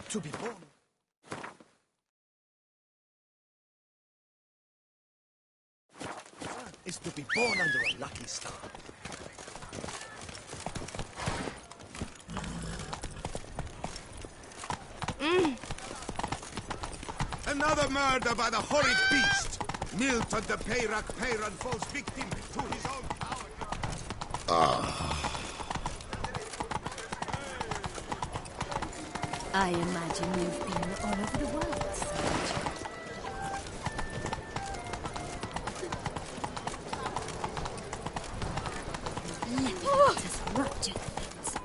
To be born is to be born under a lucky star. Another murder by the horrid beast! Milton the Peyrak Peyran falls victim to his own power. I imagine you've been all over the world, Serge. Let us rupture things.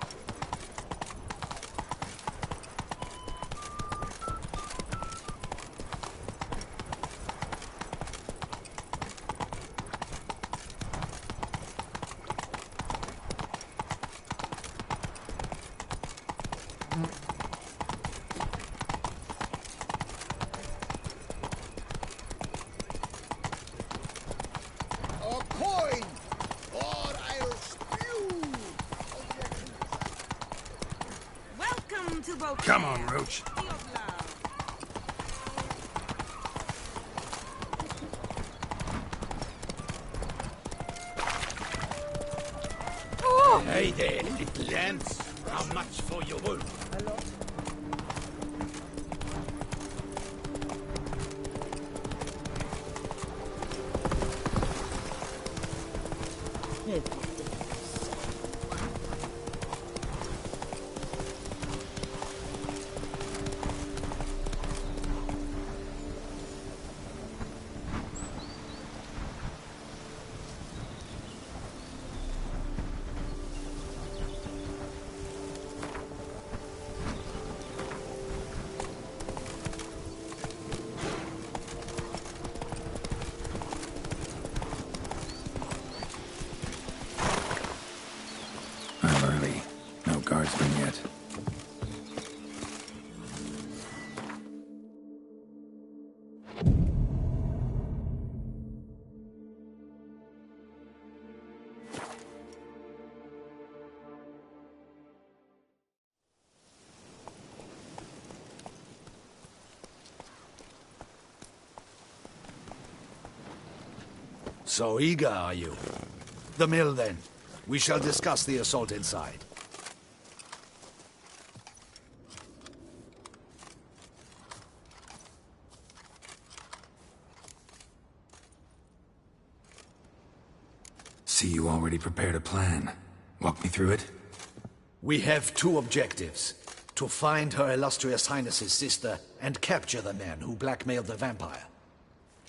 A coin! Or I'll spew! Welcome to Woking. Come on, Roach. City of Love. Hey there, little lambs. How much for your wool? I'm early. No guardsmen yet. So eager, are you? The mill, then. We shall discuss the assault inside. See, you already prepared a plan. Walk me through it? We have two objectives. To find Her Illustrious Highness's sister and capture the man who blackmailed the vampire.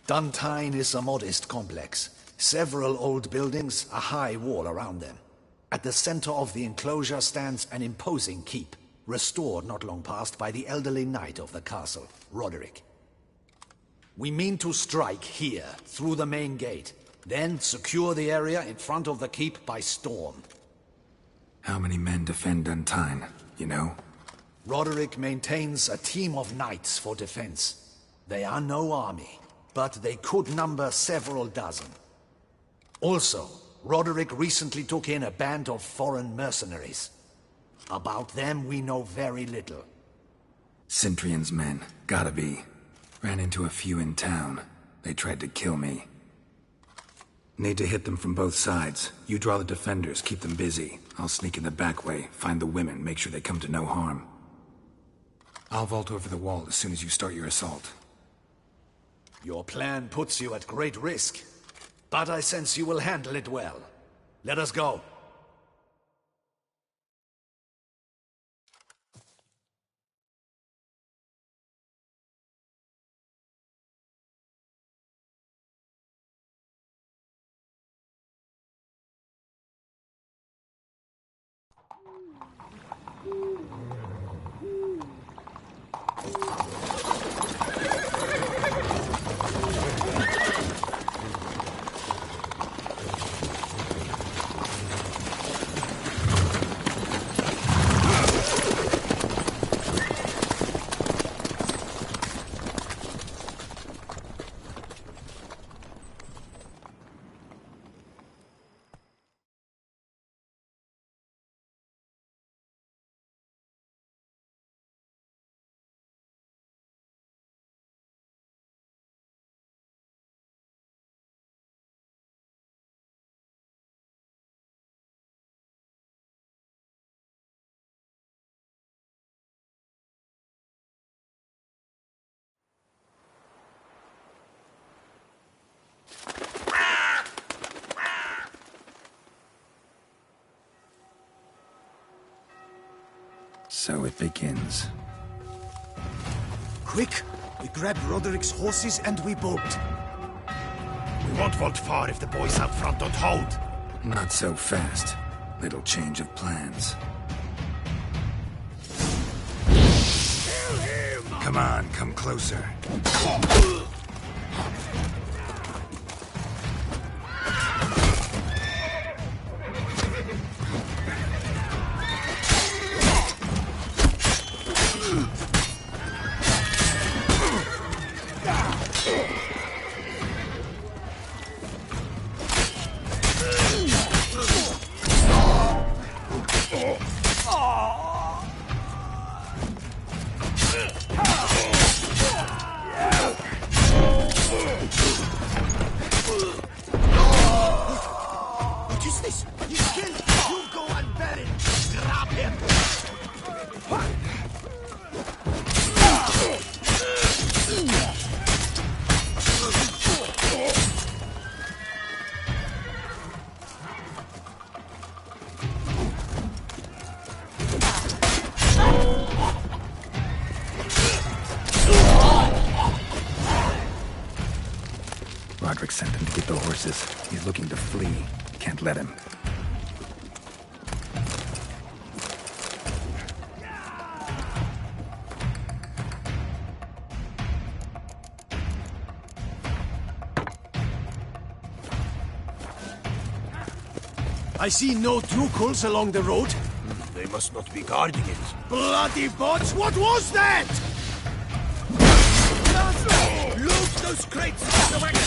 Duntine is a modest complex. Several old buildings, a high wall around them. At the center of the enclosure stands an imposing keep, restored not long past by the elderly knight of the castle, Roderick. We mean to strike here, through the main gate, then secure the area in front of the keep by storm. How many men defend Duntine, you know? Roderick maintains a team of knights for defense. They are no army, but they could number several dozen. Also, Roderick recently took in a band of foreign mercenaries. About them we know very little. Cintrian's men. Gotta be. Ran into a few in town. They tried to kill me. Need to hit them from both sides. You draw the defenders, keep them busy. I'll sneak in the back way, find the women, make sure they come to no harm. I'll vault over the wall as soon as you start your assault. Your plan puts you at great risk, but I sense you will handle it well. Let us go. So it begins. Quick! We grab Roderick's horses and we bolt. We won't vault far if the boys out front don't hold. Not so fast. Little change of plans. Kill him! Come on, come closer. What is this? He's killed! You go and bury him! Grab him! Roderick sent him to get the horses. He's looking to flee. Can't let him. I see no Drukuls along the road. They must not be guarding it. Bloody bots! What was that? Loot those crates from the wagon!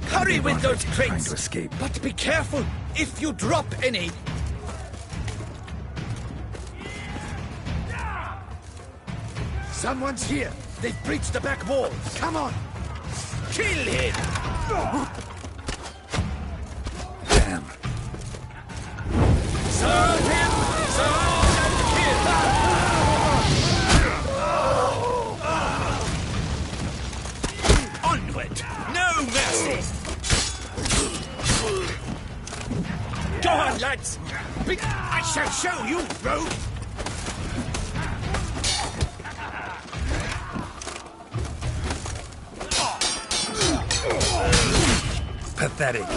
Hurry with those Trying crates! to escape. But be careful if you drop any. Someone's here. They've breached the back wall. Come on. Kill him! Damn. Serve him! Serve and kill! Onward! No mercy! Go on, lads! I shall show you, rogue! Pathetic.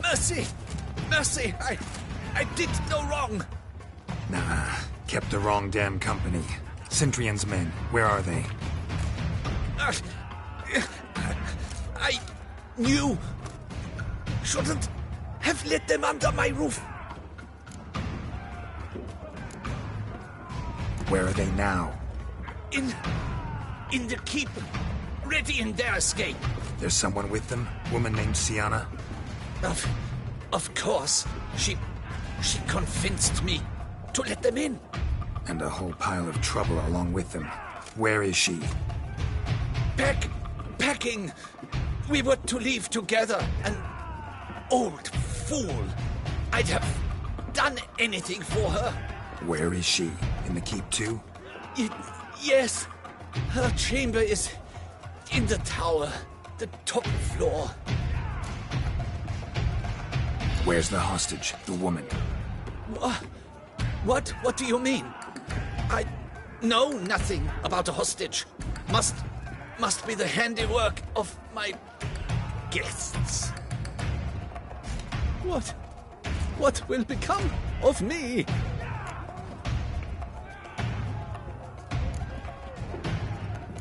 Mercy! Mercy! I did no wrong! Nah, kept the wrong damn company. Centrion's men, where are they? I knew. Shouldn't have let them under my roof. Where are they now? In the keep. Ready in their escape. There's someone with them? Woman named Sienna? Of course. She convinced me to let them in. And a whole pile of trouble along with them. Where is she? Packing. We were to leave together. An old fool. I'd have done anything for her. Where is she? In the keep too? Yes. Her chamber is in the tower. The top floor. Where's the hostage? The woman? What? What do you mean? I know nothing about a hostage. Must be the handiwork of my guests. What will become of me?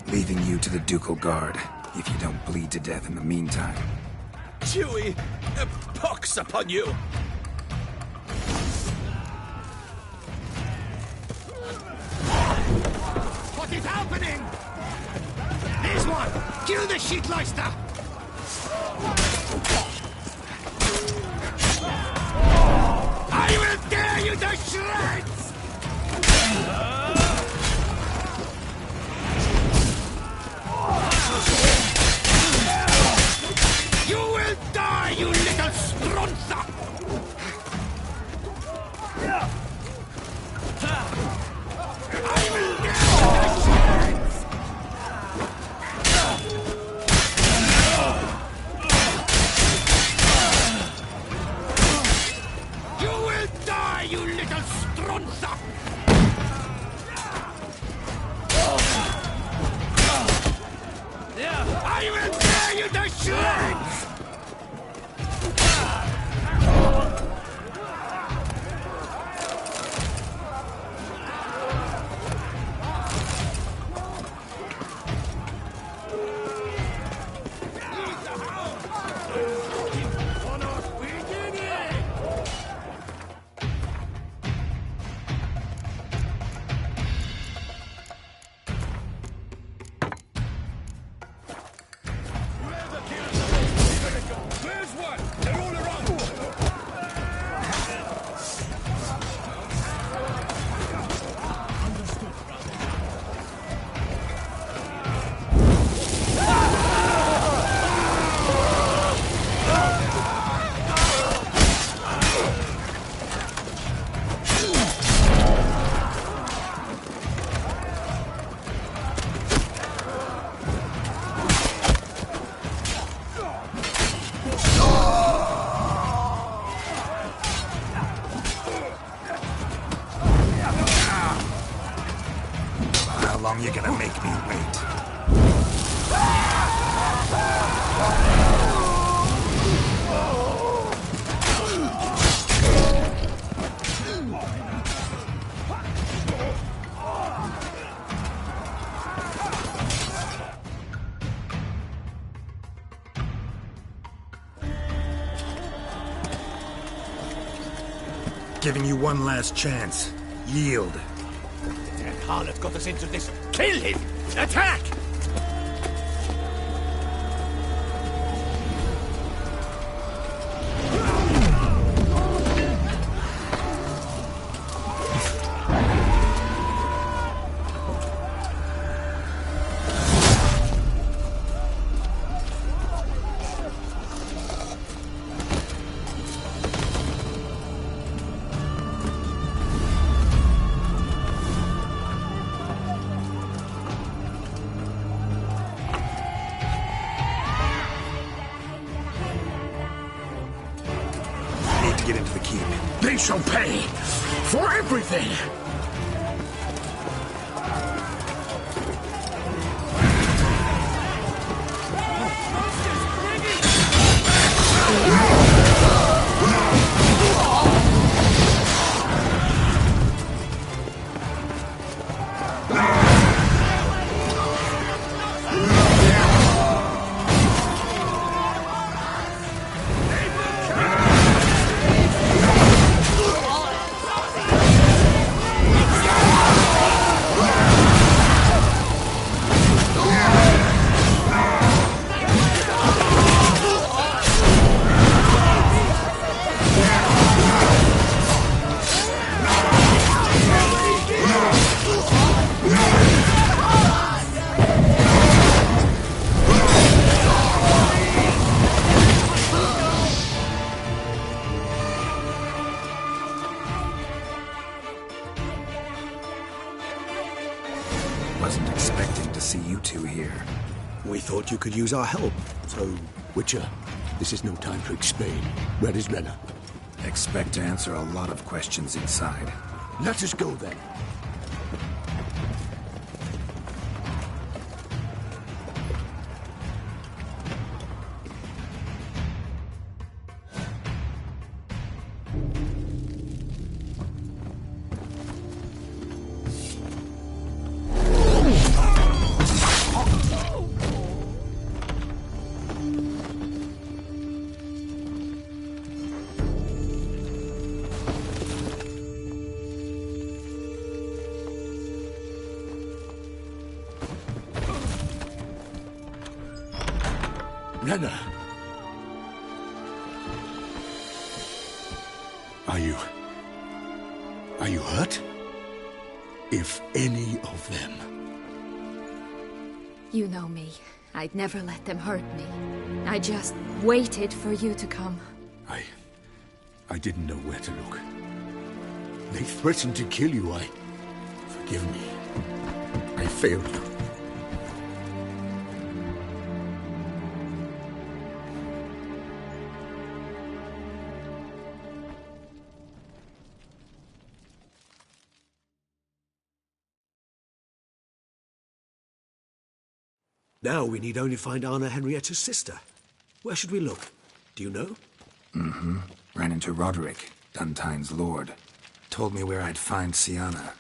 Leaving you to the Ducal Guard, if you don't bleed to death in the meantime. Chewie, a pox upon you! What is happening? There's one! Kill the shitleister! I will tear you to shreds! You will die, you little strunza! I will tear you to shreds! You will die, you little strunza! I will tear you to shreds! How long you gonna make me wait? Giving you one last chance. Yield. That harlot got us into this. Kill him! Attack! Need to get into the keep. They shall pay for everything! Wasn't expecting to see you two here. We thought you could use our help. So, Witcher, this is no time to explain. Where is Renna? Expect to answer a lot of questions inside. Let us go then. Renna! Are you hurt? If any of them... You know me. I'd never let them hurt me. I just waited for you to come. I didn't know where to look. They threatened to kill you. Forgive me. I failed you. Now we need only find Anna Henrietta's sister. Where should we look? Do you know? Ran into Roderick, Duntine's lord. Told me where I'd find Sienna.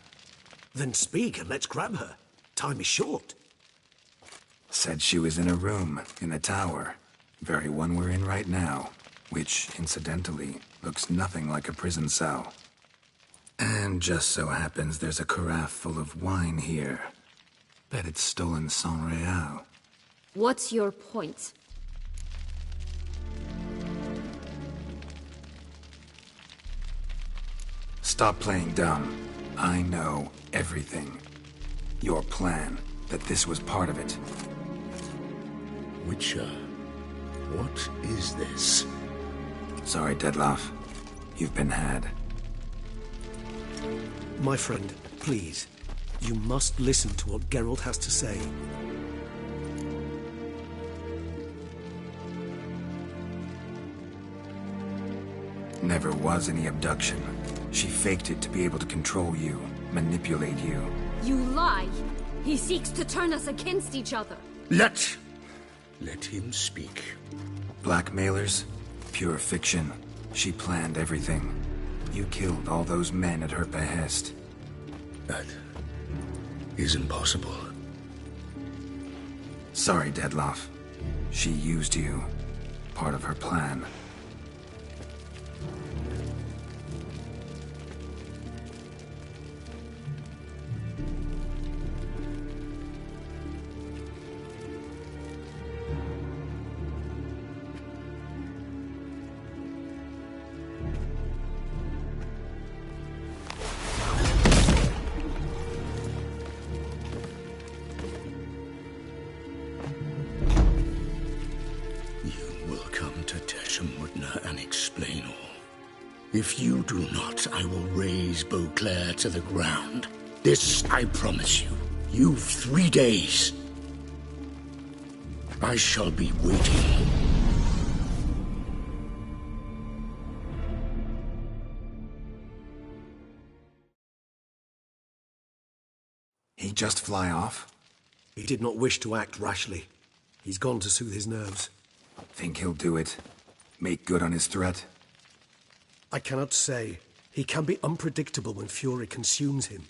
Then speak and let's grab her. Time is short. Said she was in a room in the tower. Very one we're in right now. Which, incidentally, looks nothing like a prison cell. And just so happens there's a carafe full of wine here. Bet it's stolen San Real. What's your point? Stop playing dumb. I know everything. Your plan, that this was part of it. Witcher, what is this? Sorry, Dettlaff. You've been had. My friend, please. You must listen to what Geralt has to say. Never was any abduction. She faked it to be able to control you, manipulate you. You lie! He seeks to turn us against each other. Let him speak. Blackmailers? Pure fiction. She planned everything. You killed all those men at her behest. That isn't possible. Sorry, Dettlaff. She used you. Part of her plan. If you do not, I will raise Beauclair to the ground. This I promise you. You've 3 days. I shall be waiting. He just fly off? He did not wish to act rashly. He's gone to soothe his nerves. Think he'll do it? Make good on his threat? I cannot say. He can be unpredictable when fury consumes him.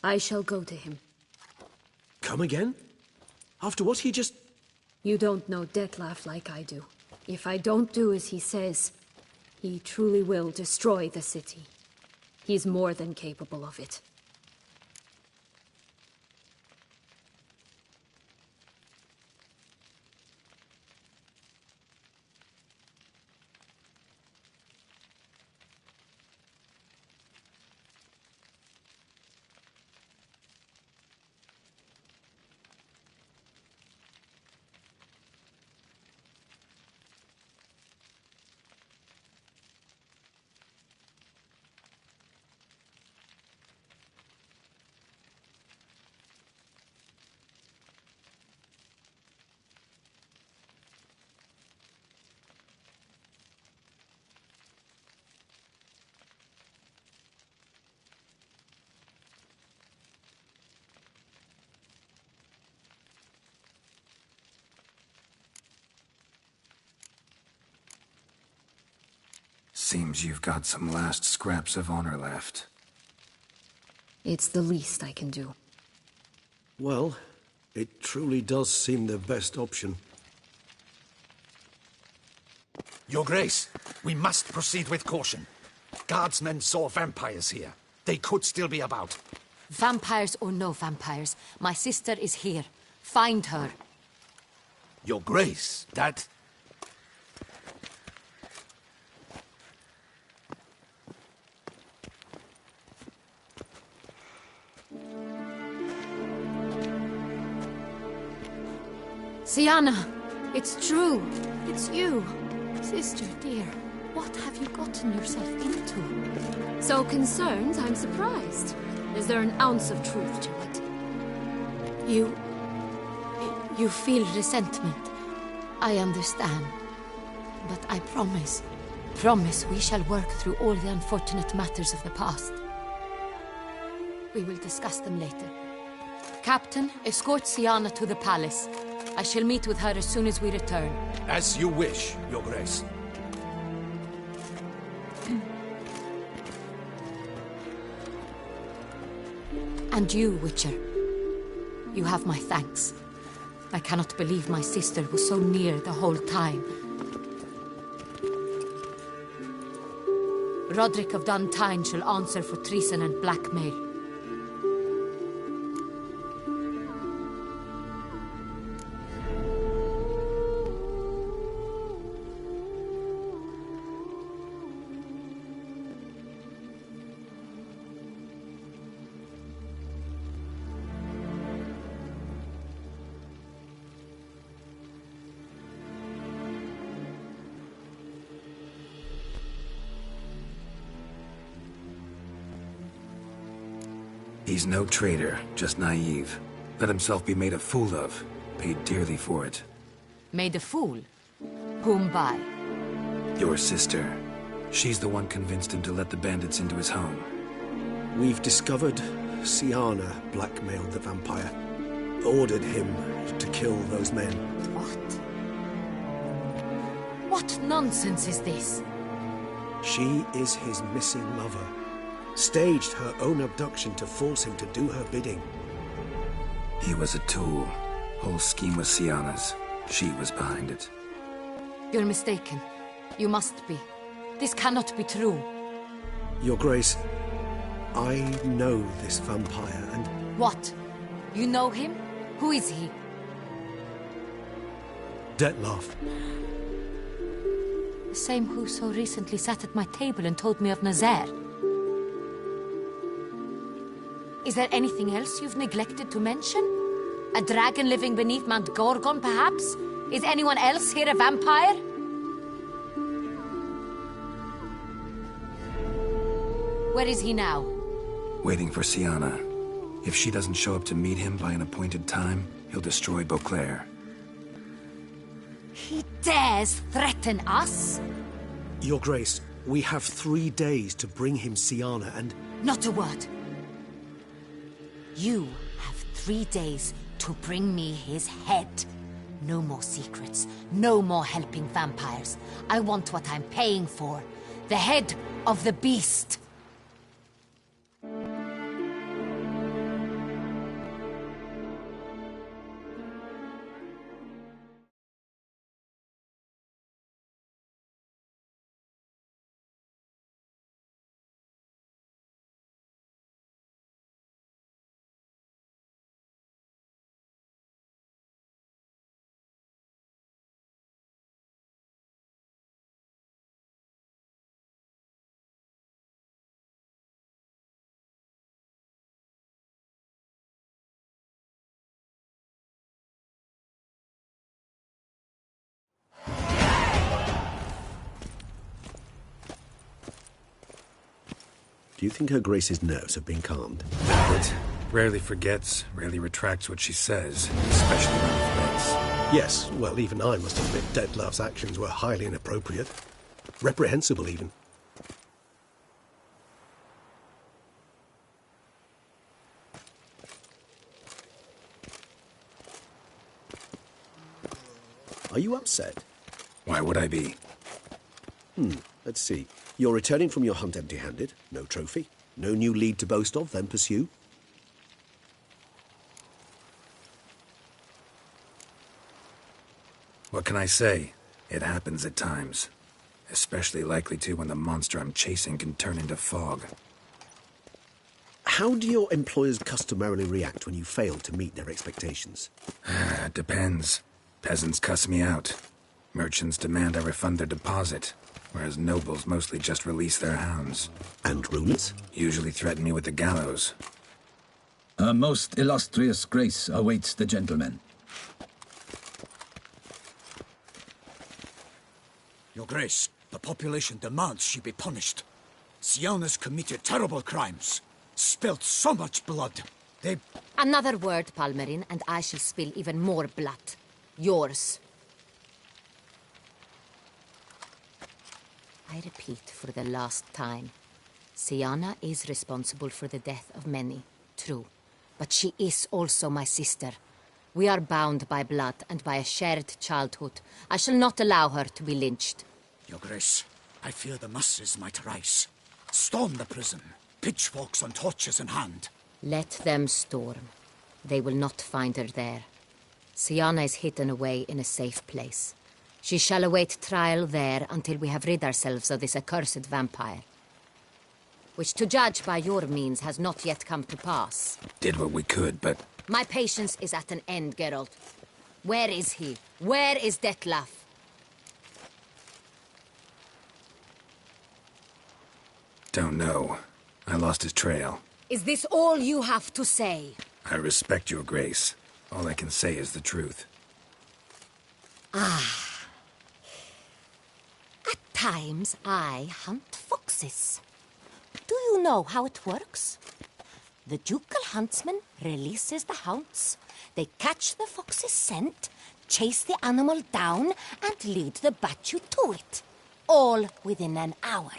I shall go to him. Come again? After what he just... You don't know Dettlaff like I do. If I don't do as he says, he truly will destroy the city. He's more than capable of it. Seems you've got some last scraps of honor left. It's the least I can do. Well, it truly does seem the best option. Your Grace, we must proceed with caution. Guardsmen saw vampires here. They could still be about. Vampires or no vampires, my sister is here. Find her. Your Grace, that... Syanna! It's true! It's you! Sister dear, what have you gotten yourself into? So concerned, I'm surprised. Is there an ounce of truth to it? You feel resentment. I understand. But I promise we shall work through all the unfortunate matters of the past. We will discuss them later. Captain, escort Syanna to the palace. I shall meet with her as soon as we return. As you wish, Your Grace. And you, Witcher. You have my thanks. I cannot believe my sister was so near the whole time. Roderick of Dun Tine shall answer for treason and blackmail. He's no traitor, just naive. Let himself be made a fool of. Paid dearly for it. Made a fool? Whom by? Your sister. She's the one convinced him to let the bandits into his home. We've discovered Syanna blackmailed the vampire. Ordered him to kill those men. What? What nonsense is this? She is his missing lover. Staged her own abduction to force him to do her bidding. He was a tool. Whole scheme was Syanna's. She was behind it. You're mistaken. You must be. This cannot be true. Your Grace, I know this vampire and... What? You know him? Who is he? Dettlaff. The same who so recently sat at my table and told me of Nazaire. Is there anything else you've neglected to mention? A dragon living beneath Mount Gorgon, perhaps? Is anyone else here a vampire? Where is he now? Waiting for Syanna. If she doesn't show up to meet him by an appointed time, he'll destroy Beauclair. He dares threaten us? Your Grace, we have 3 days to bring him Syanna and... Not a word. You have 3 days to bring me his head. No more secrets. No more helping vampires. I want what I'm paying for. The head of the beast. Do you think Her Grace's nerves have been calmed? But rarely forgets, rarely retracts what she says, especially around threats. Yes, well, even I must admit Dettlaff's actions were highly inappropriate. Reprehensible, even. Are you upset? Why would I be? Let's see. You're returning from your hunt empty-handed. No trophy. No new lead to boast of, then pursue. What can I say? It happens at times. Especially likely to when the monster I'm chasing can turn into fog. How do your employers customarily react when you fail to meet their expectations? Depends. Peasants cuss me out. Merchants demand I refund their deposit, whereas nobles mostly just release their hounds. And rulers? Usually threaten me with the gallows. A most illustrious grace awaits the gentleman. Your Grace, the population demands she be punished. Syanna's committed terrible crimes. Spilt so much blood. They... Another word, Palmerin, and I shall spill even more blood. Yours. I repeat for the last time. Syanna is responsible for the death of many, true. But she is also my sister. We are bound by blood and by a shared childhood. I shall not allow her to be lynched. Your Grace, I fear the masses might rise. Storm the prison, pitchforks and torches in hand. Let them storm. They will not find her there. Syanna is hidden away in a safe place. She shall await trial there until we have rid ourselves of this accursed vampire. Which, to judge by your means, has not yet come to pass. Did what we could, but... My patience is at an end, Geralt. Where is he? Where is Detlef? Don't know. I lost his trail. Is this all you have to say? I respect your grace. All I can say is the truth. At times, I hunt foxes. Do you know how it works? The ducal huntsman releases the hounds. They catch the fox's scent, chase the animal down, and lead the Batu to it. All within an hour.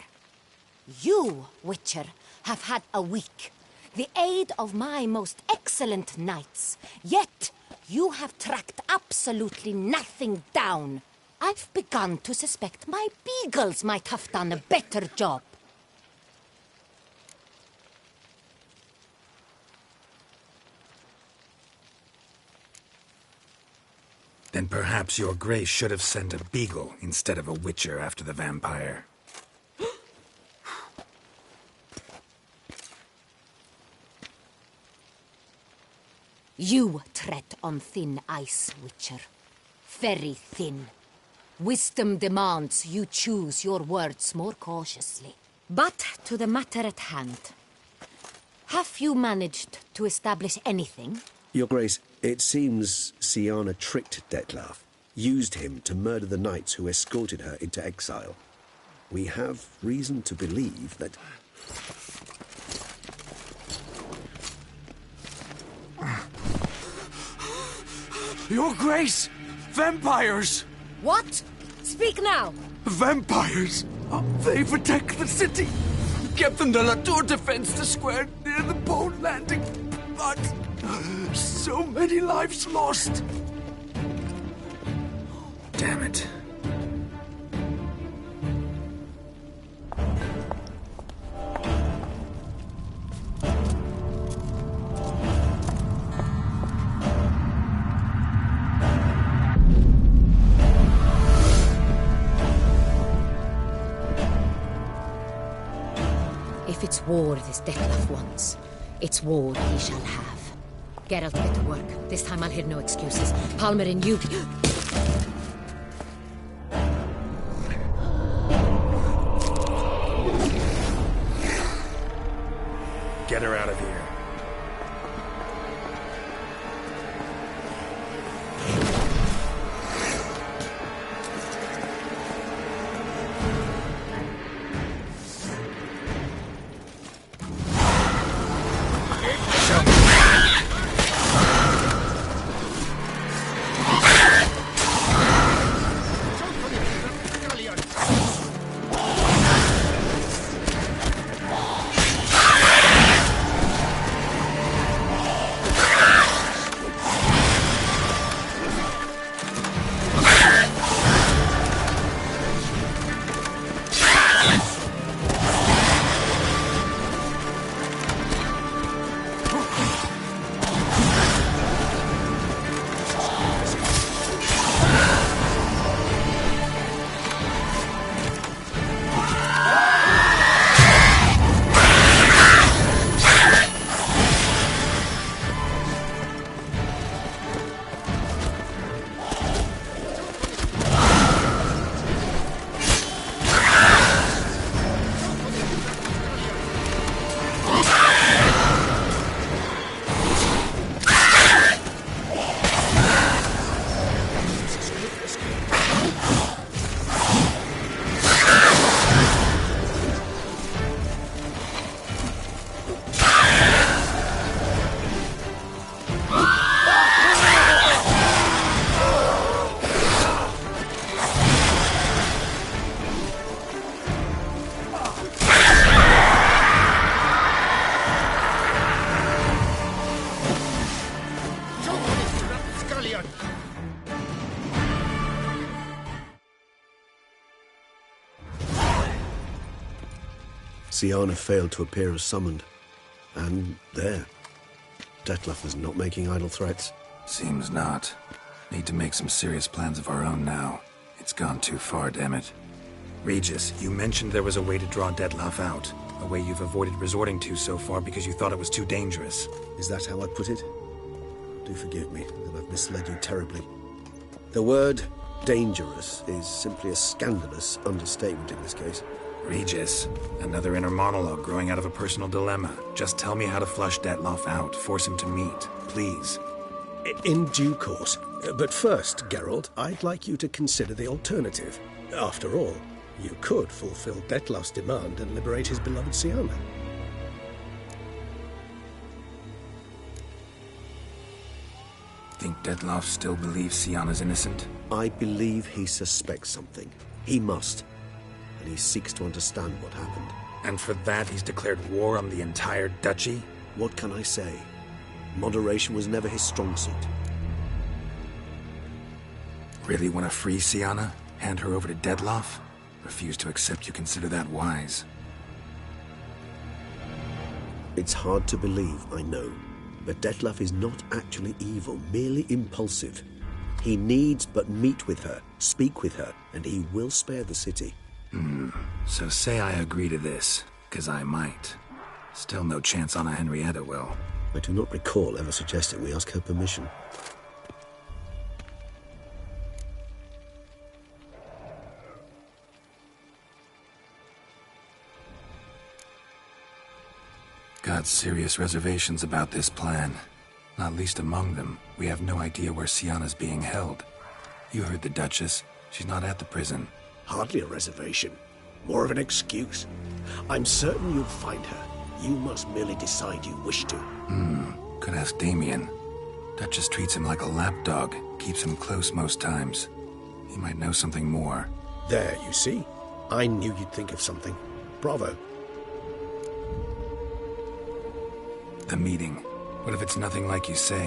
You, Witcher, have had a week. The aid of my most excellent knights. Yet, you have tracked absolutely nothing down. I've begun to suspect my beagles might have done a better job. Then perhaps your grace should have sent a beagle instead of a witcher after the vampire. You tread on thin ice, Witcher. Very thin. Wisdom demands you choose your words more cautiously. But to the matter at hand. Have you managed to establish anything? Your Grace, it seems Syanna tricked Detlef, used him to murder the knights who escorted her into exile. We have reason to believe that... Your Grace! Vampires! What? Speak now! Vampires! They protect the city! Captain de la Tour defends the square near the boat landing, but so many lives lost! Damn it. If it's war this Detlef wants, it's war he shall have. Geralt, get to work. This time I'll hear no excuses. Palmerin, you... Get her out of here. Syanna failed to appear as summoned. And there. Dettlaff is not making idle threats. Seems not. Need to make some serious plans of our own now. It's gone too far, damn it. Regis, you mentioned there was a way to draw Dettlaff out. A way you've avoided resorting to so far because you thought it was too dangerous. Is that how I put it? Do forgive me that I've misled you terribly. The word dangerous is simply a scandalous understatement in this case. Regis, another inner monologue growing out of a personal dilemma. Just tell me how to flush Dettlaff out, force him to meet, please. In due course. But first, Geralt, I'd like you to consider the alternative. After all, you could fulfill Dettlaff's demand and liberate his beloved Syanna. Think Dettlaff still believes Syanna's innocent? I believe he suspects something. He must. And he seeks to understand what happened. And for that he's declared war on the entire duchy? What can I say? Moderation was never his strong suit. Really want to free Syanna? Hand her over to Dettlaff? Refuse to accept you consider that wise. It's hard to believe, I know. But Dettlaff is not actually evil, merely impulsive. He needs but meet with her, speak with her, and he will spare the city. So say I agree to this, 'cause I might. Still no chance Anna Henrietta will. I do not recall ever suggesting we ask her permission. Got serious reservations about this plan. Not least among them, we have no idea where Syanna's being held. You heard the Duchess. She's not at the prison. Hardly a reservation. More of an excuse. I'm certain you'll find her. You must merely decide you wish to. Could ask Damien. Duchess treats him like a lapdog. Keeps him close most times. He might know something more. There, you see? I knew you'd think of something. Bravo. The meeting. What if it's nothing like you say?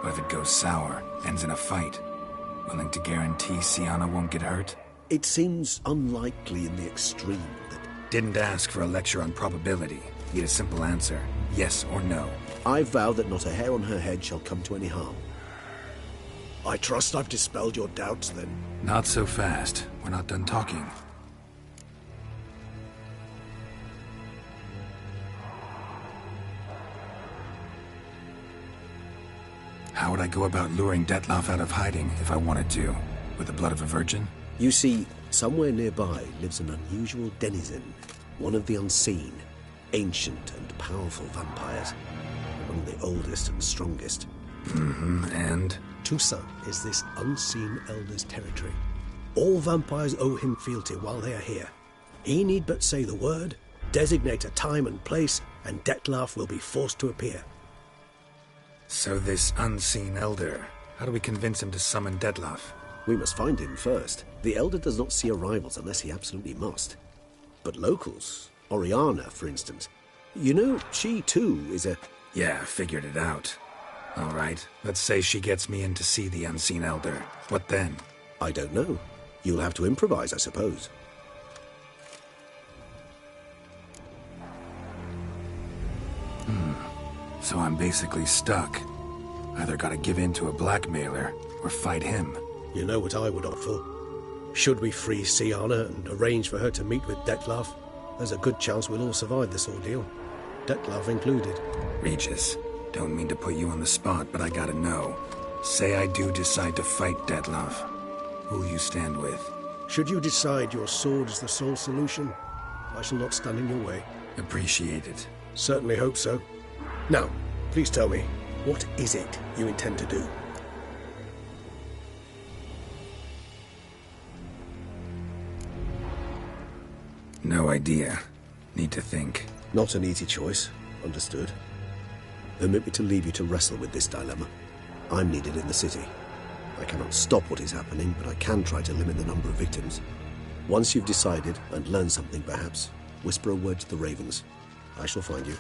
What if it goes sour, ends in a fight? Willing to guarantee Syanna won't get hurt? It seems unlikely in the extreme that... Didn't ask for a lecture on probability. Need a simple answer. Yes or no. I vow that not a hair on her head shall come to any harm. I trust I've dispelled your doubts, then. Not so fast. We're not done talking. How would I go about luring Dettlaff out of hiding if I wanted to? With the blood of a virgin? You see, somewhere nearby lives an unusual denizen. One of the unseen. Ancient and powerful vampires. Among the oldest and strongest. And? Toussaint is this unseen elder's territory. All vampires owe him fealty while they are here. He need but say the word, designate a time and place, and Dettlaff will be forced to appear. So this unseen elder, how do we convince him to summon Dettlaff? We must find him first. The elder does not see arrivals unless he absolutely must. But locals, Oriana, for instance, you know, she too is a... Yeah, figured it out. All right, let's say she gets me in to see the unseen elder. What then? I don't know. You'll have to improvise, I suppose. So I'm basically stuck. Either gotta give in to a blackmailer, or fight him. You know what I would opt for. Should we free Syanna and arrange for her to meet with Dettlaff, there's a good chance we'll all survive this ordeal. Dettlaff included. Regis, don't mean to put you on the spot, but I gotta know. Say I do decide to fight Dettlaff. Who'll you stand with? Should you decide your sword is the sole solution, I shall not stand in your way. Appreciate it. Certainly hope so. Now, please tell me, what is it you intend to do? No idea. Need to think. Not an easy choice. Understood. Permit me to leave you to wrestle with this dilemma. I'm needed in the city. I cannot stop what is happening, but I can try to limit the number of victims. Once you've decided, and learned something perhaps, whisper a word to the Ravens. I shall find you.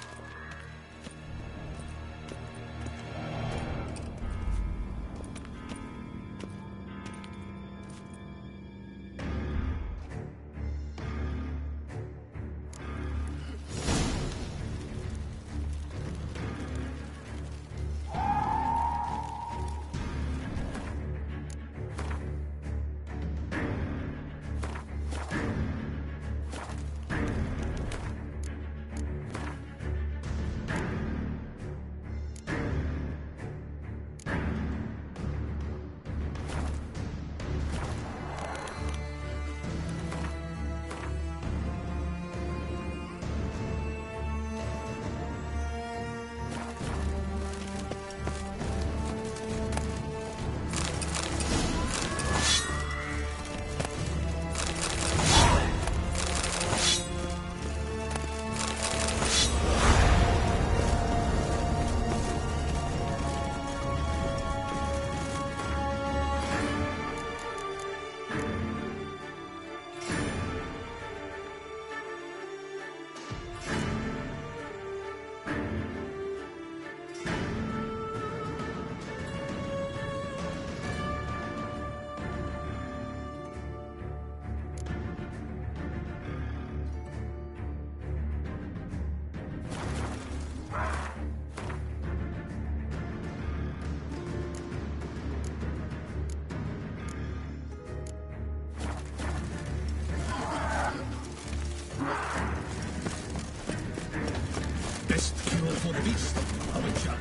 best cure for the beast, a witcher.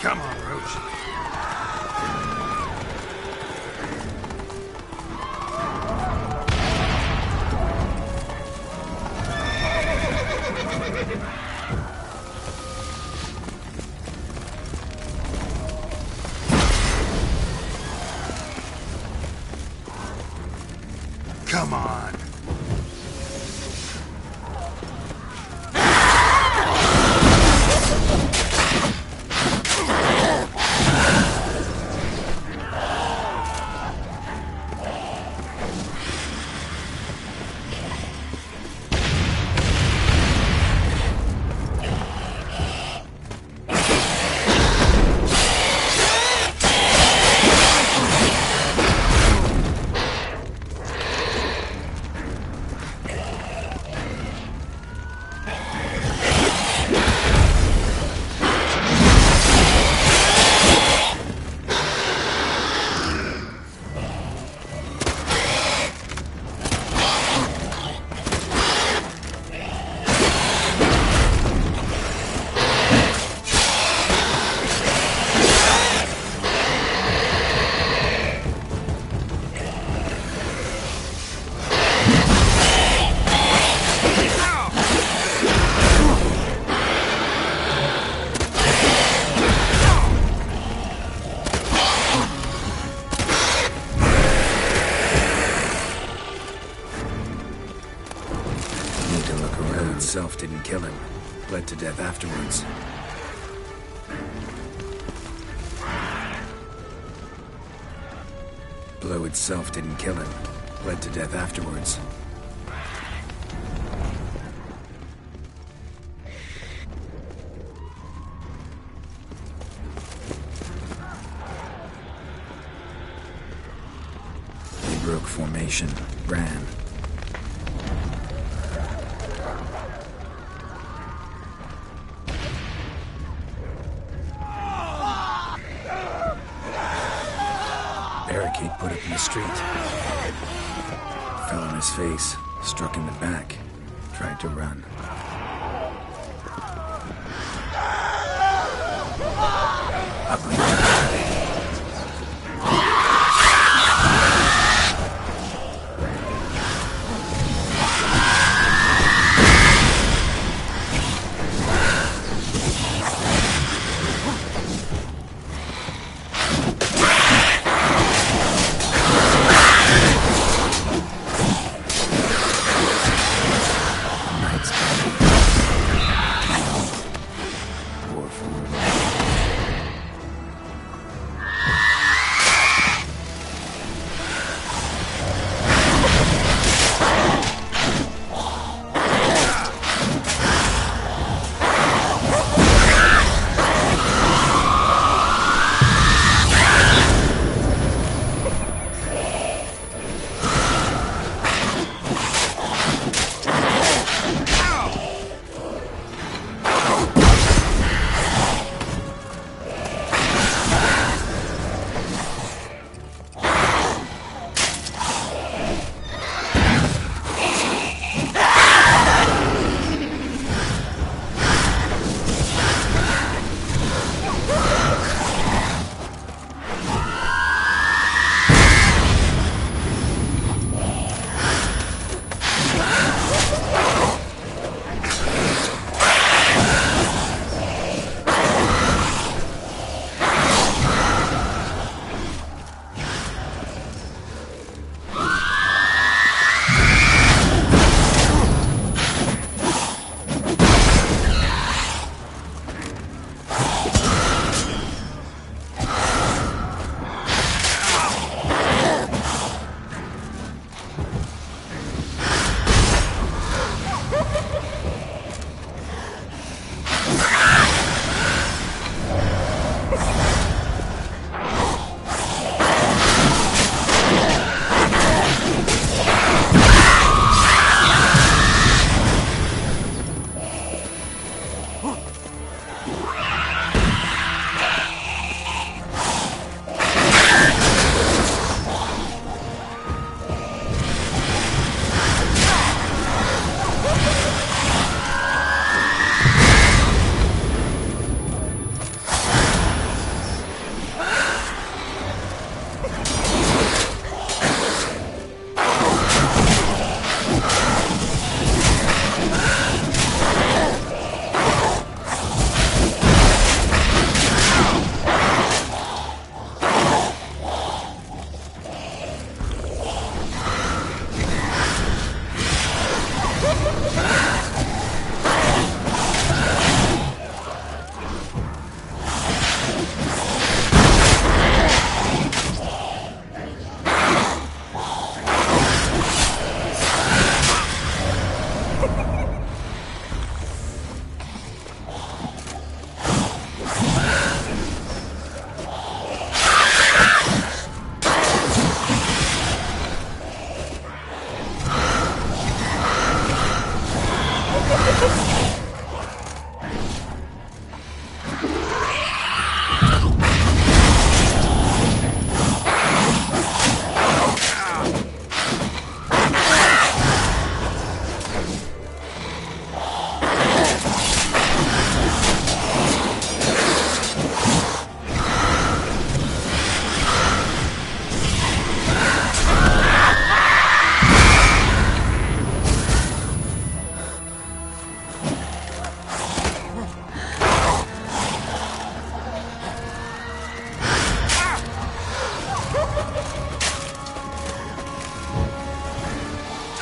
Come on, Roach. Come on. Itself didn't kill him. Bled to death afterwards. Blow itself didn't kill him. Bled to death afterwards. They broke formation, ran. Barricade put up in the street. Fell on his face, struck in the back, tried to run. Ugly.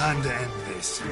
Time to end this.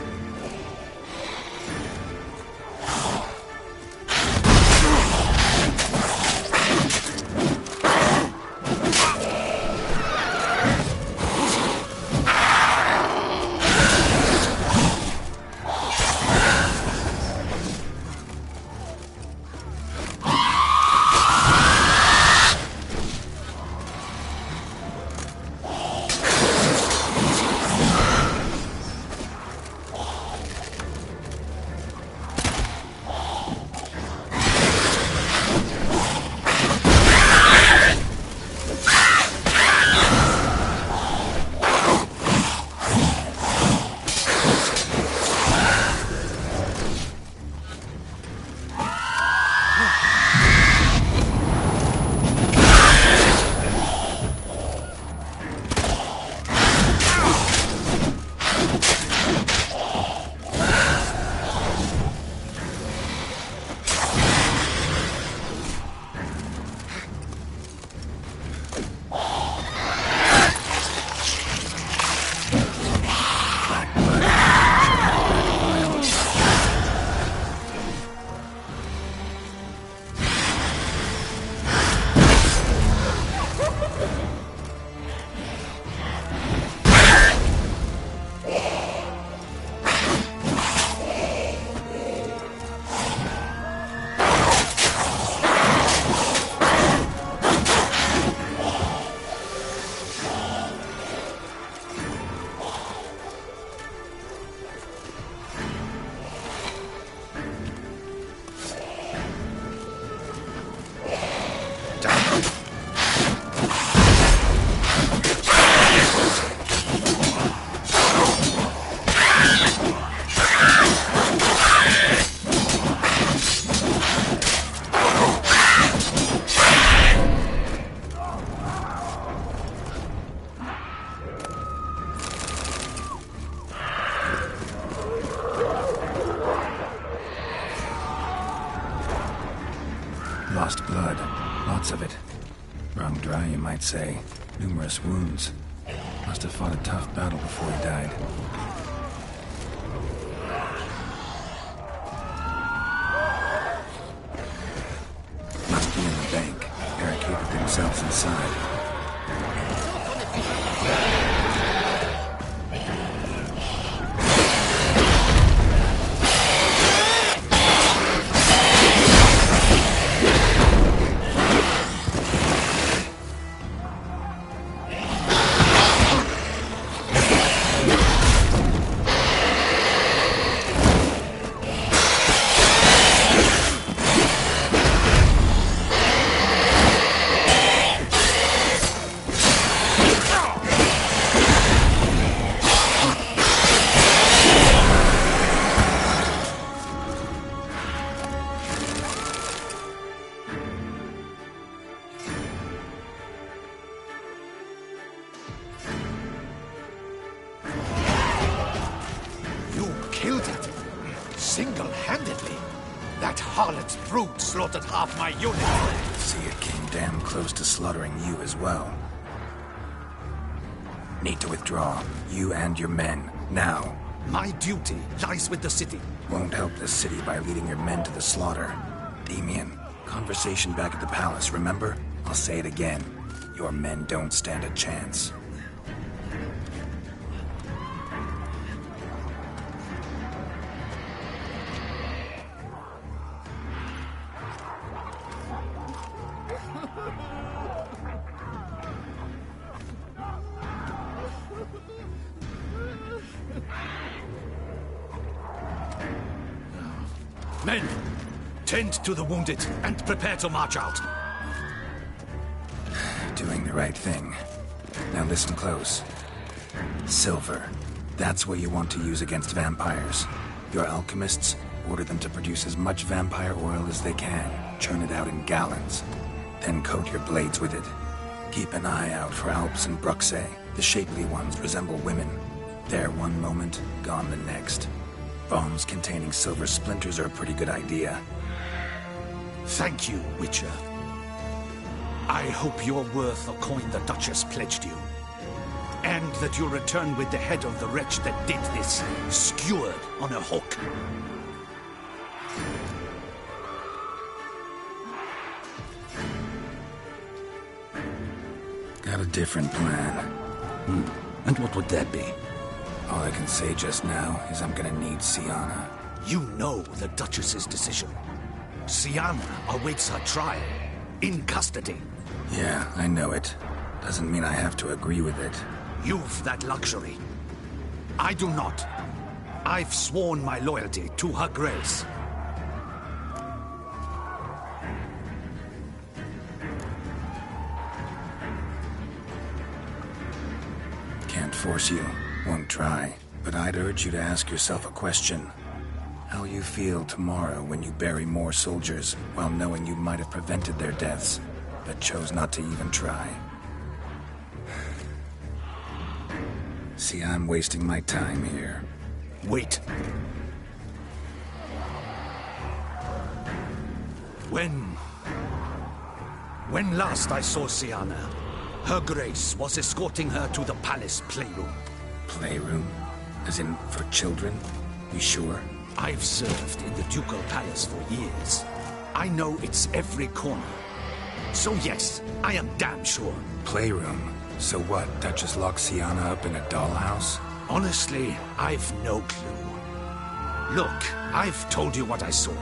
Lost blood. Lots of it. Wrung dry, you might say. Numerous wounds. Must have fought a tough battle before he died. Must be in the bank. Barricaded themselves inside. Killed it. Single-handedly. That harlot's brood slaughtered half my unit. See, it came damn close to slaughtering you as well. Need to withdraw. You and your men. Now. My duty lies with the city. Won't help the city by leading your men to the slaughter. Damien, conversation back at the palace, remember? I'll say it again. Your men don't stand a chance. Men, tend to the wounded and prepare to march out. Doing the right thing. Now listen close. Silver. That's what you want to use against vampires. Your alchemists, order them to produce as much vampire oil as they can. Churn it out in gallons. Then coat your blades with it. Keep an eye out for Alps and Bruxae. The shapely ones resemble women. There one moment, gone the next. Bombs containing silver splinters are a pretty good idea. Thank you, Witcher. I hope you're worth the coin the Duchess pledged you. And that you'll return with the head of the wretch that did this, skewered on a hook. Got a different plan. And what would that be? All I can say just now is I'm gonna need Syanna. You know the Duchess's decision. Syanna awaits her trial. In custody. Yeah, I know it. Doesn't mean I have to agree with it. You've that luxury. I do not. I've sworn my loyalty to Her Grace. Can't force you. Won't try. But I'd urge you to ask yourself a question. How you feel tomorrow when you bury more soldiers while knowing you might have prevented their deaths, but chose not to even try. See, I'm wasting my time here. Wait. When last I saw Syanna, Her Grace was escorting her to the palace playroom. Playroom? As in, for children? You sure? I've served in the ducal palace for years. I know its every corner. So yes, I am damn sure. Playroom? So what, Duchess locks Syanna up in a dollhouse? Honestly, I've no clue. Look, I've told you what I saw.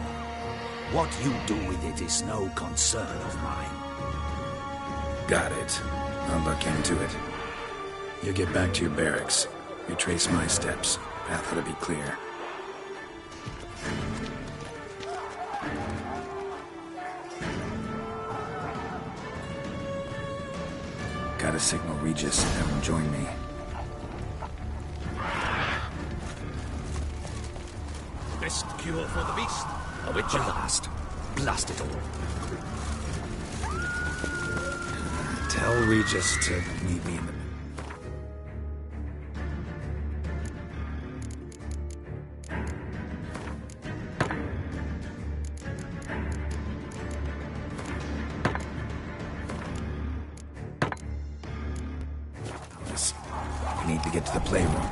What you do with it is no concern of mine. Got it. I'll look into it. You get back to your barracks. Retrace my steps. Path ought to be clear. Gotta signal Regis and have him join me. Best cure for the beast. A witch at last. Blast it all. Tell Regis to meet me in the... We need to get to the playroom.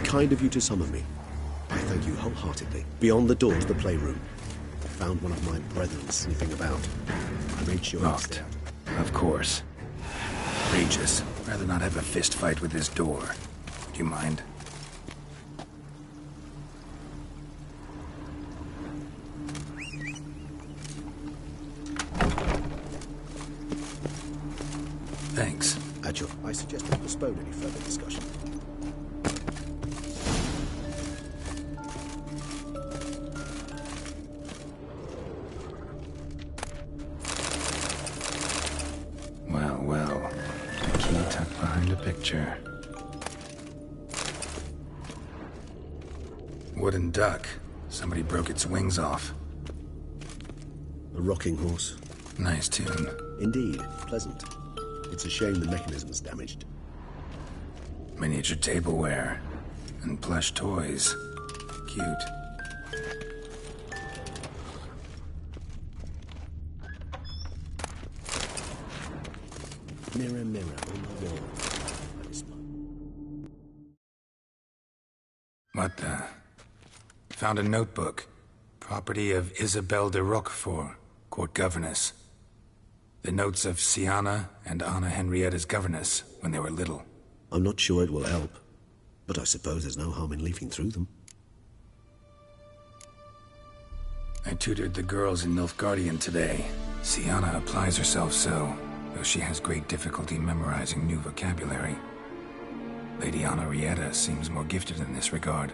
Kind of you to summon me. I thank you wholeheartedly. Beyond the door to the playroom, I found one of my brethren sniffing about. I made sure. Locked. Of course. Regis, rather not have a fist fight with this door. Do you mind? Thanks. Adjur, I suggest we postpone any further discussion. Well. The key tucked behind a picture. Wooden duck. Somebody broke its wings off. A rocking horse. Nice tune. Indeed, pleasant. It's a shame the mechanism's damaged. Miniature tableware. And plush toys. Cute. Mirror, mirror on the wall. What the? Found a notebook. Property of Isabelle de Roquefort, court governess. The notes of Siana and Anna Henrietta's governess when they were little. I'm not sure it will help, but I suppose there's no harm in leafing through them. I tutored the girls in Nilfgaardian today. Siana applies herself so, though she has great difficulty memorizing new vocabulary. Lady Anna Henrietta seems more gifted in this regard,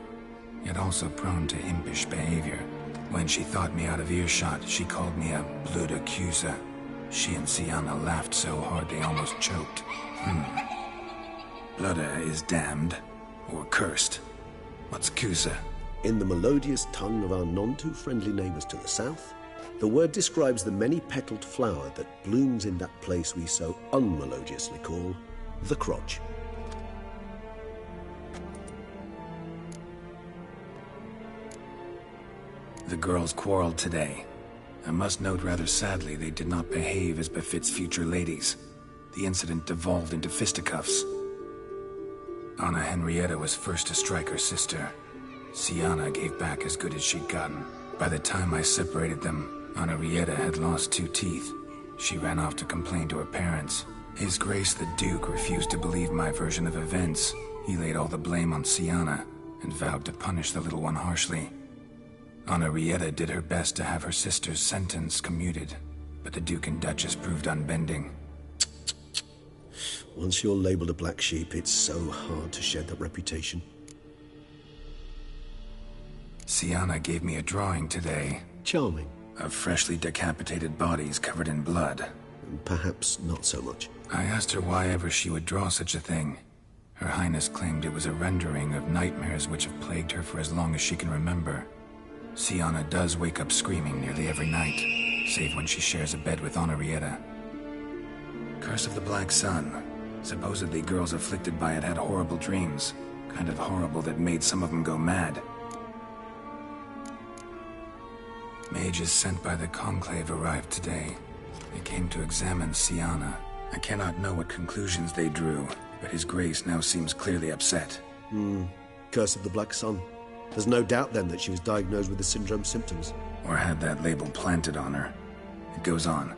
yet also prone to impish behavior. When she thought me out of earshot, she called me a blood accuser. She and Siana laughed so hard they almost choked. Blood is damned, or cursed. What's Cusa? In the melodious tongue of our none-too-friendly neighbors to the south, the word describes the many-petaled flower that blooms in that place we so unmelodiously call the crotch. The girls quarreled today. I must note rather sadly they did not behave as befits future ladies. The incident devolved into fisticuffs. Anna Henrietta was first to strike her sister. Siana gave back as good as she'd gotten. By the time I separated them, Anna Henrietta had lost 2 teeth. She ran off to complain to her parents. His Grace the Duke refused to believe my version of events. He laid all the blame on Siana and vowed to punish the little one harshly. Anna Henrietta did her best to have her sister's sentence commuted, but the Duke and Duchess proved unbending. Once you're labeled a black sheep, it's so hard to shed that reputation. Siana gave me a drawing today. Charming. Of freshly decapitated bodies covered in blood. Perhaps not so much. I asked her why ever she would draw such a thing. Her Highness claimed it was a rendering of nightmares which have plagued her for as long as she can remember. Siana does wake up screaming nearly every night, save when she shares a bed with Anna Henrietta. Curse of the Black Sun. Supposedly girls afflicted by it had horrible dreams. Kind of horrible that made some of them go mad. Mages sent by the Conclave arrived today. They came to examine Siana. I cannot know what conclusions they drew, but His Grace now seems clearly upset. Curse of the Black Sun. There's no doubt then that she was diagnosed with the syndrome symptoms. Or had that label planted on her. It goes on.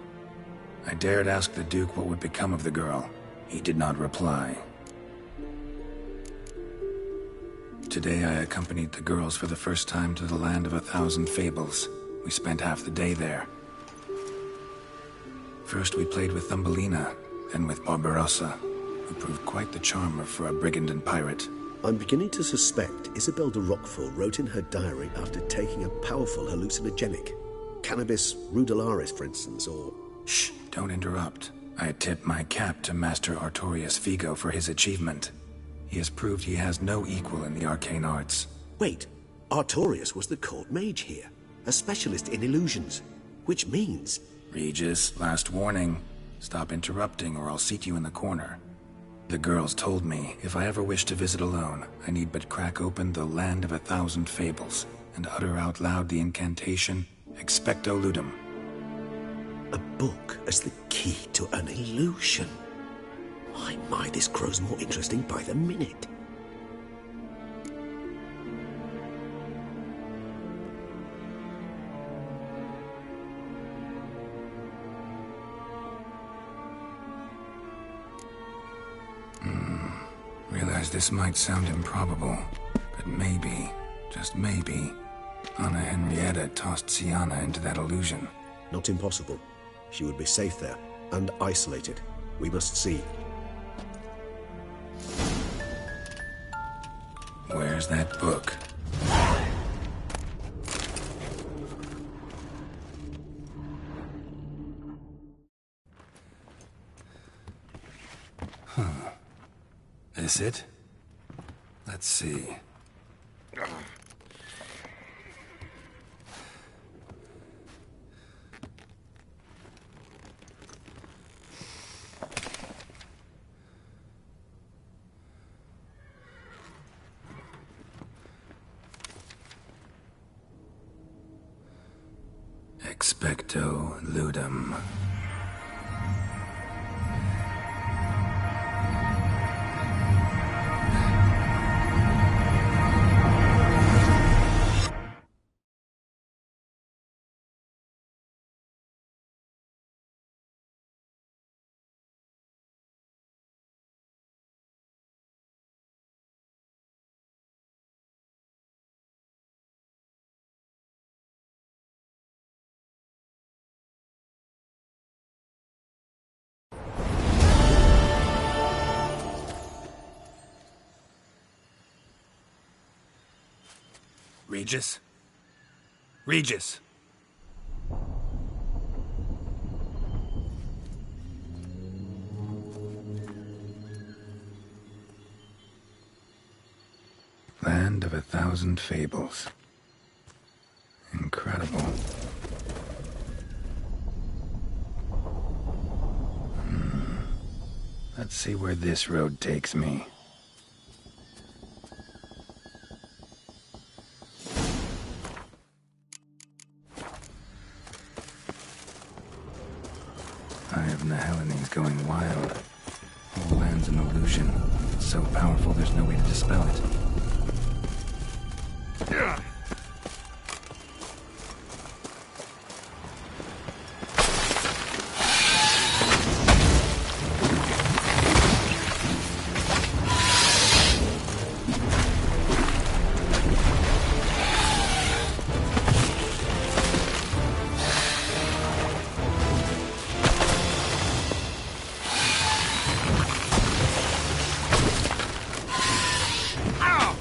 I dared ask the Duke what would become of the girl. He did not reply. Today I accompanied the girls for the first time to the Land of 1,000 Fables. We spent half the day there. First we played with Thumbelina, then with Barbarossa, who proved quite the charmer for a brigand and pirate. I'm beginning to suspect Isabel de Roquefort wrote in her diary after taking a powerful hallucinogenic. Cannabis rudelaris, for instance, or... Shh, don't interrupt. I tip my cap to Master Artorius Figo for his achievement. He has proved he has no equal in the arcane arts. Wait, Artorius was the court mage here, a specialist in illusions, which means... Regis, last warning. Stop interrupting or I'll seat you in the corner. The girls told me if I ever wish to visit alone, I need but crack open the Land of 1,000 Fables and utter out loud the incantation, Expecto Ludum. A book as the key to an illusion. My, this grows more interesting by the minute. Realize this might sound improbable, but maybe, just maybe, Anna Henrietta tossed Siana into that illusion. Not impossible. She would be safe there, and isolated. We must see. Where's that book? This it? Let's see. Expecto Ludum. Regis? Regis! Land of 1,000 Fables. Incredible. Let's see where this road takes me. Eye of Nehelene going wild. Whole land's an illusion. It's so powerful there's no way to dispel it. Ow!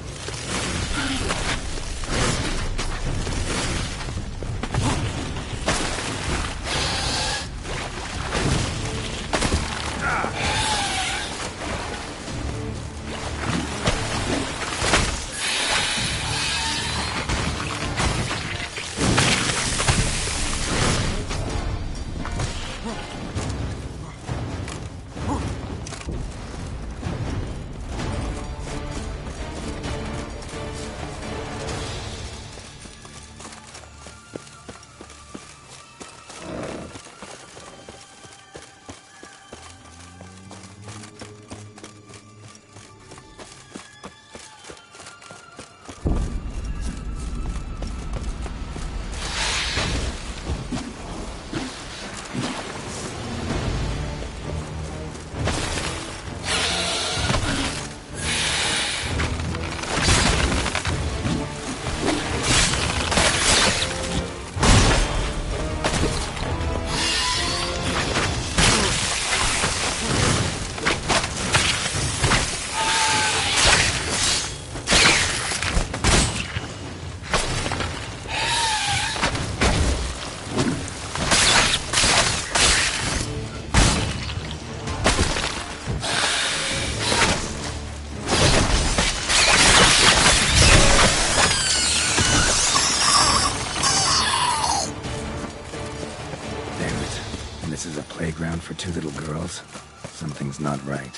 This is a playground for two little girls. Something's not right.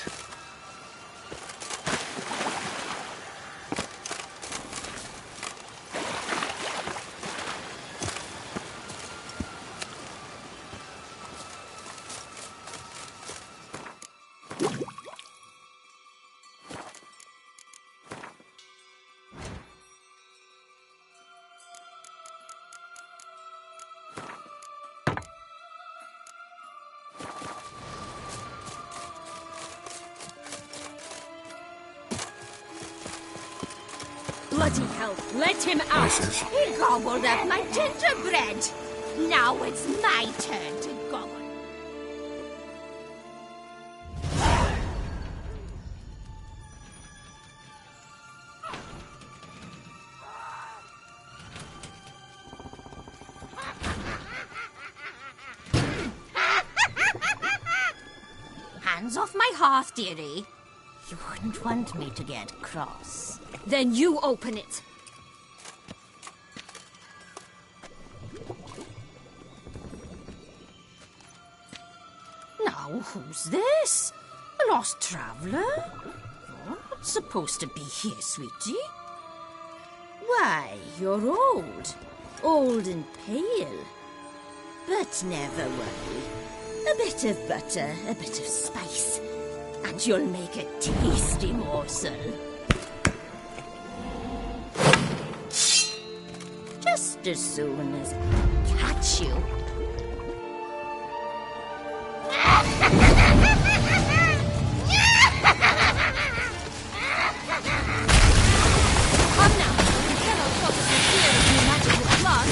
Bloody hell, let him out! Voices. He gobbled up my gingerbread! Now it's my turn to gobble. Hands off my hearth, dearie. You wouldn't want me to get cross. Then you open it. Now, who's this? A lost traveler? You're not supposed to be here, sweetie. Why, you're old. Old and pale. But never worry. A bit of butter, a bit of spice, and you'll make a tasty morsel. Just as soon as I catch you. Come now, you cannot stop us in fear of your magical blood.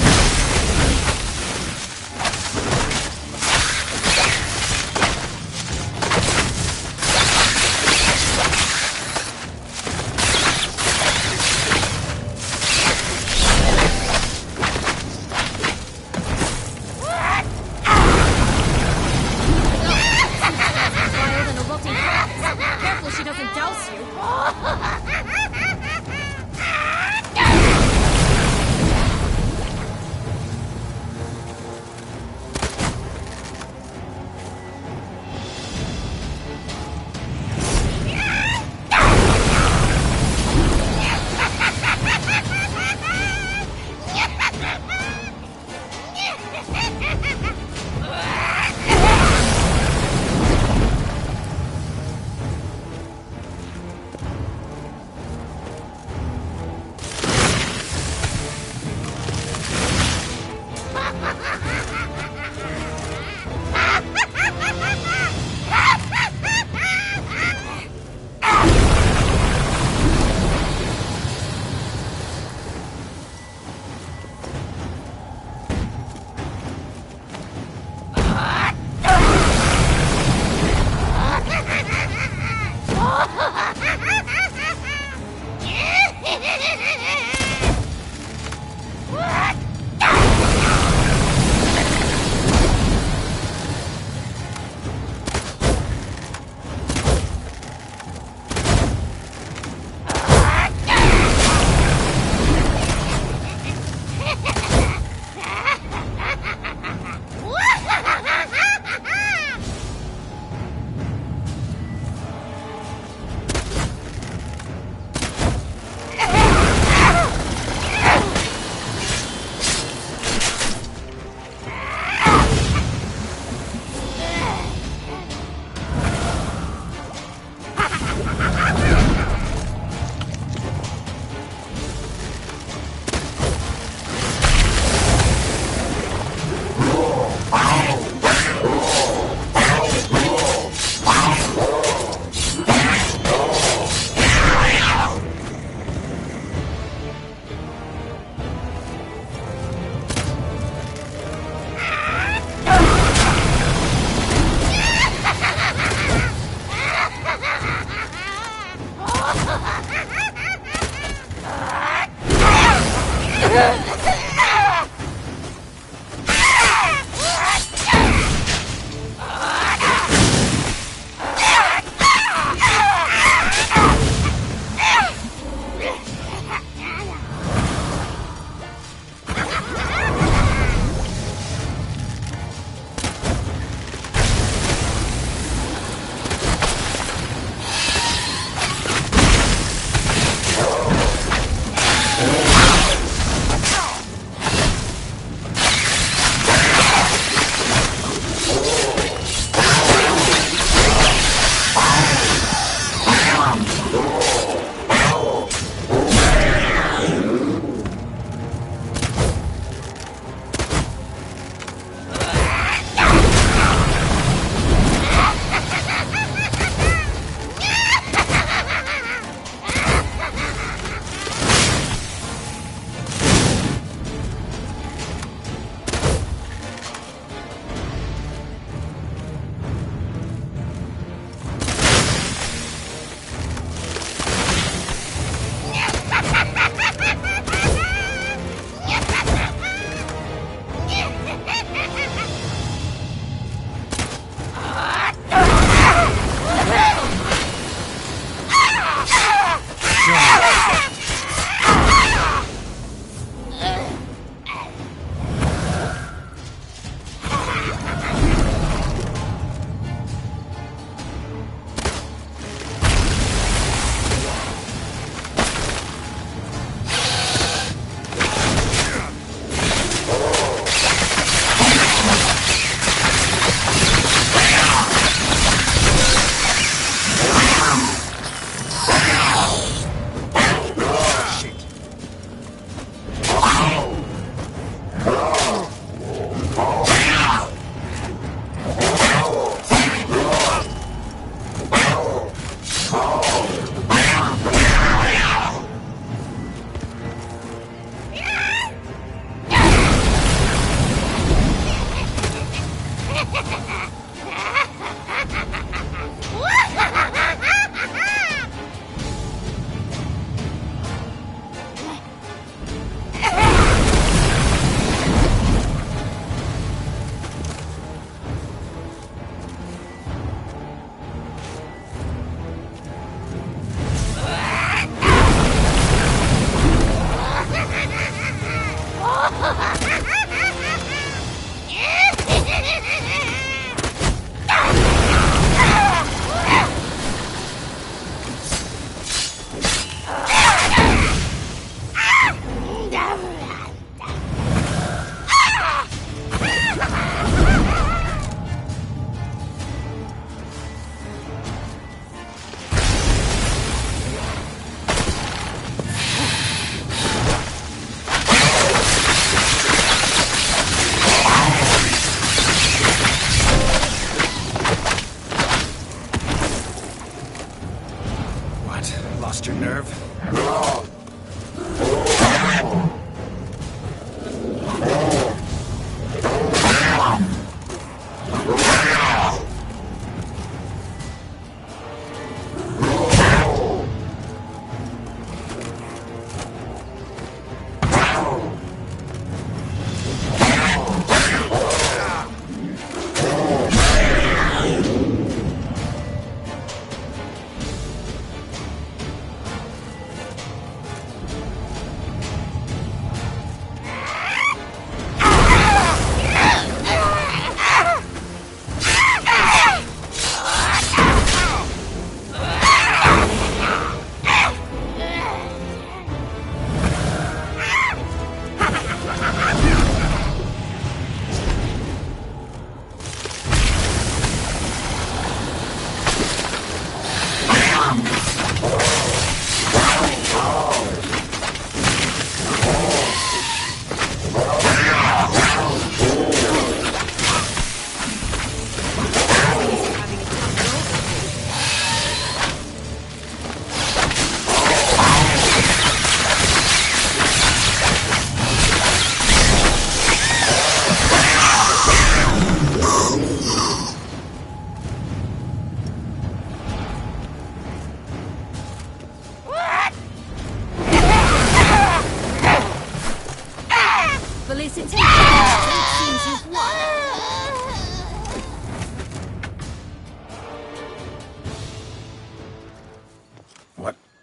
Lost your nerve?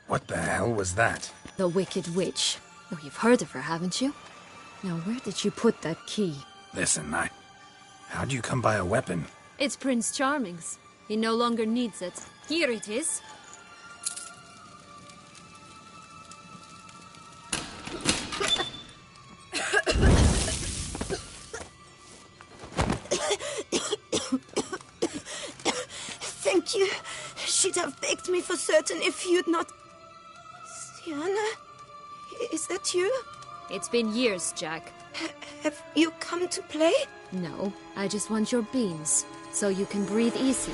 What the hell was that? The Wicked Witch. Oh, you've heard of her, haven't you? Now, where did you put that key? Listen, how'd you come by a weapon? It's Prince Charming's. He no longer needs it. Here it is. Thank you. She'd have begged me for certain if you'd not... Syanna? Is that you? It's been years, Jack. Have you come to play? No, I just want your beans, so you can breathe easy.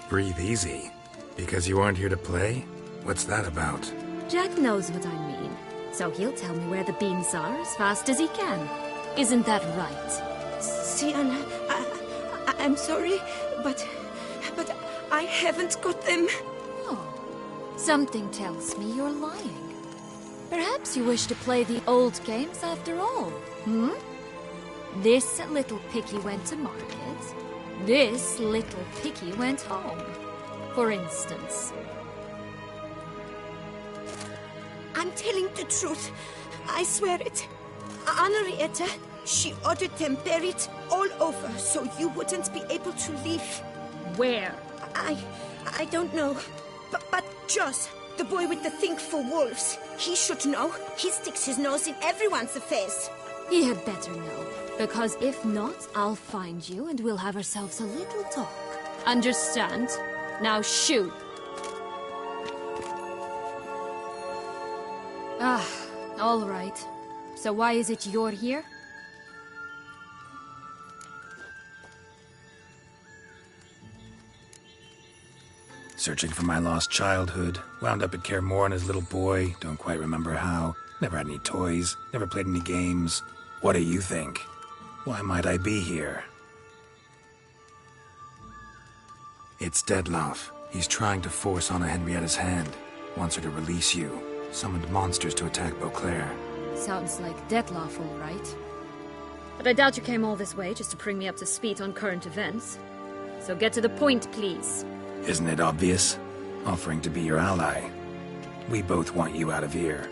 Breathe easy? Because you aren't here to play? What's that about? Jack knows what I mean, so he'll tell me where the beans are as fast as he can. Isn't that right? Syanna, I'm sorry, but I haven't got them. Oh, something tells me you're lying. Perhaps you wish to play the old games after all, hmm? This little picky went to market. This little picky went home, for instance. I'm telling the truth. I swear it. Henrietta, she ordered them buried all over so you wouldn't be able to leave. Where? I don't know. But Joss, the boy with the thing for wolves, he should know. He sticks his nose in everyone's affairs. He had better know, because if not, I'll find you and we'll have ourselves a little talk. Understand? Now shoot. Ah, all right. So why is it you're here? Searching for my lost childhood. Wound up at Kaer Morhen as a little boy. Don't quite remember how. Never had any toys. Never played any games. What do you think? Why might I be here? It's Dettlaff. He's trying to force Anna Henrietta's hand. Wants her to release you. Summoned monsters to attack Beauclair. Sounds like Dettlaff, all right. But I doubt you came all this way just to bring me up to speed on current events. So get to the point, please. Isn't it obvious? Offering to be your ally. We both want you out of here.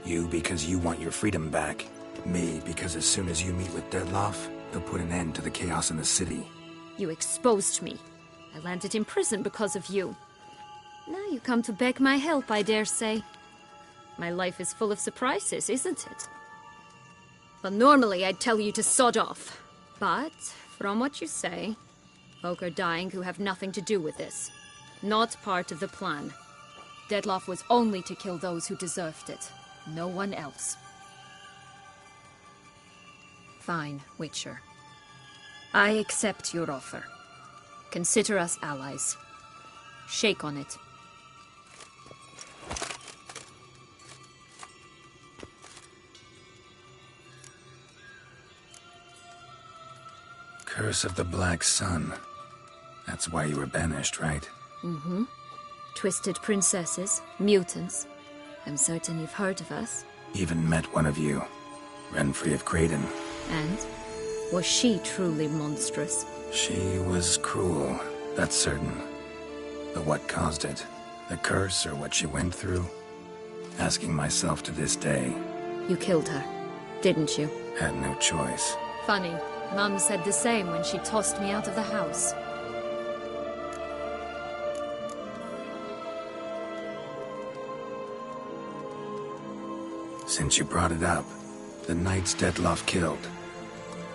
You because you want your freedom back. Me because as soon as you meet with Dettlaff, he'll put an end to the chaos in the city. You exposed me. I landed in prison because of you. Now you come to beg my help, I dare say. My life is full of surprises, isn't it? Well, normally I'd tell you to sod off. But, from what you say, folk are dying who have nothing to do with this. Not part of the plan. Dettlaff was only to kill those who deserved it. No one else. Fine, Witcher. I accept your offer. Consider us allies. Shake on it. Curse of the Black Sun. That's why you were banished, right? Mm-hmm. Twisted princesses, mutants. I'm certain you've heard of us. Even met one of you. Renfri of Graydon. And? Was she truly monstrous? She was cruel, that's certain. But what caused it? The curse or what she went through? Asking myself to this day. You killed her, didn't you? Had no choice. Funny. Mum said the same when she tossed me out of the house. Since you brought it up, the knights Detloff killed.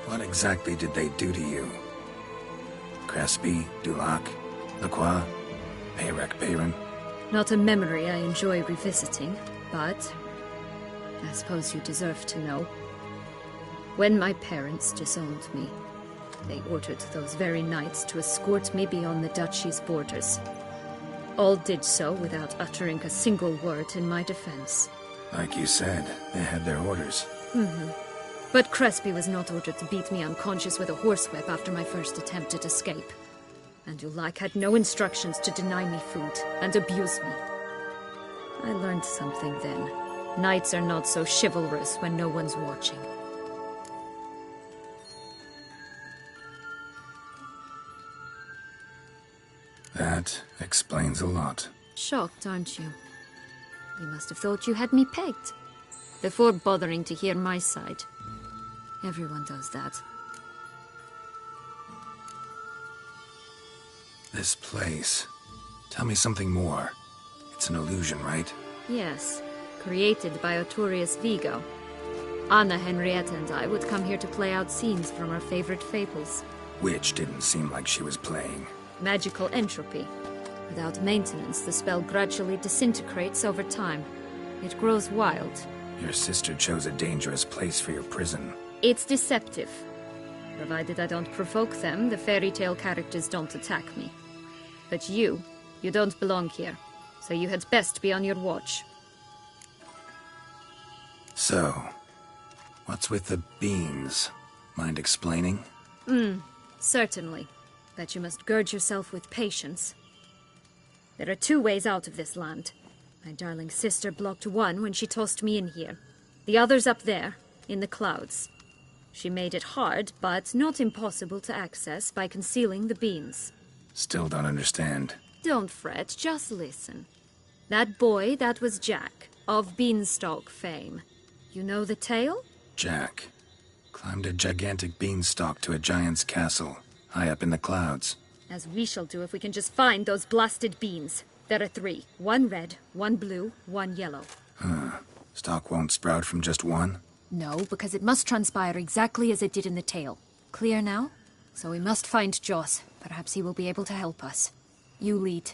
What exactly did they do to you? Crespi, Dulac, Lacroix, Peyrac Peyran? Not a memory I enjoy revisiting, but I suppose you deserve to know. When my parents disowned me, they ordered those very knights to escort me beyond the duchy's borders. All did so without uttering a single word in my defense. Like you said, they had their orders. Mm-hmm. But Crespi was not ordered to beat me unconscious with a horsewhip after my first attempt at escape. And Dulac had no instructions to deny me food and abuse me. I learned something then. Knights are not so chivalrous when no one's watching. That explains a lot. Shocked, aren't you? You must have thought you had me pegged. Before bothering to hear my side. Everyone does that. This place. Tell me something more. It's an illusion, right? Yes. Created by Arturius Vigo. Anna, Henrietta, and I would come here to play out scenes from our favorite fables. Which didn't seem like she was playing. Magical entropy. Without maintenance, the spell gradually disintegrates over time. It grows wild. Your sister chose a dangerous place for your prison. It's deceptive. Provided I don't provoke them, the fairy tale characters don't attack me. But you don't belong here. So you had best be on your watch. So, what's with the beans? Mind explaining? Certainly. But you must gird yourself with patience. There are 2 ways out of this land. My darling sister blocked one when she tossed me in here. The other's up there, in the clouds. She made it hard, but not impossible to access by concealing the beans. Still don't understand. Don't fret, just listen. That boy, that was Jack, of Beanstalk fame. You know the tale? Jack climbed a gigantic beanstalk to a giant's castle, high up in the clouds. As we shall do if we can just find those blasted beans. There are 3. 1 red, 1 blue, 1 yellow. Stalk won't sprout from just one? No, because it must transpire exactly as it did in the tale. Clear now? So we must find Joss. Perhaps he will be able to help us. You lead.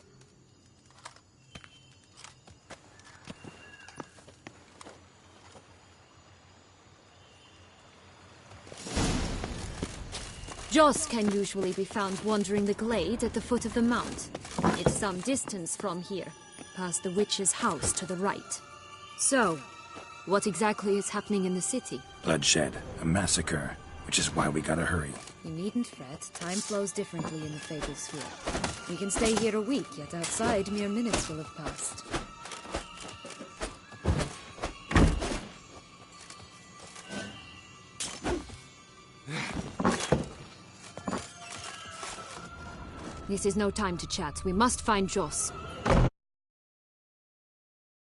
Joss can usually be found wandering the glade at the foot of the mount. It's some distance from here, past the witch's house to the right. So, what exactly is happening in the city? Bloodshed, a massacre, which is why we gotta hurry. You needn't fret. Time flows differently in the Fable Sphere. We can stay here a week, yet outside mere minutes will have passed. This is no time to chat. We must find Joss.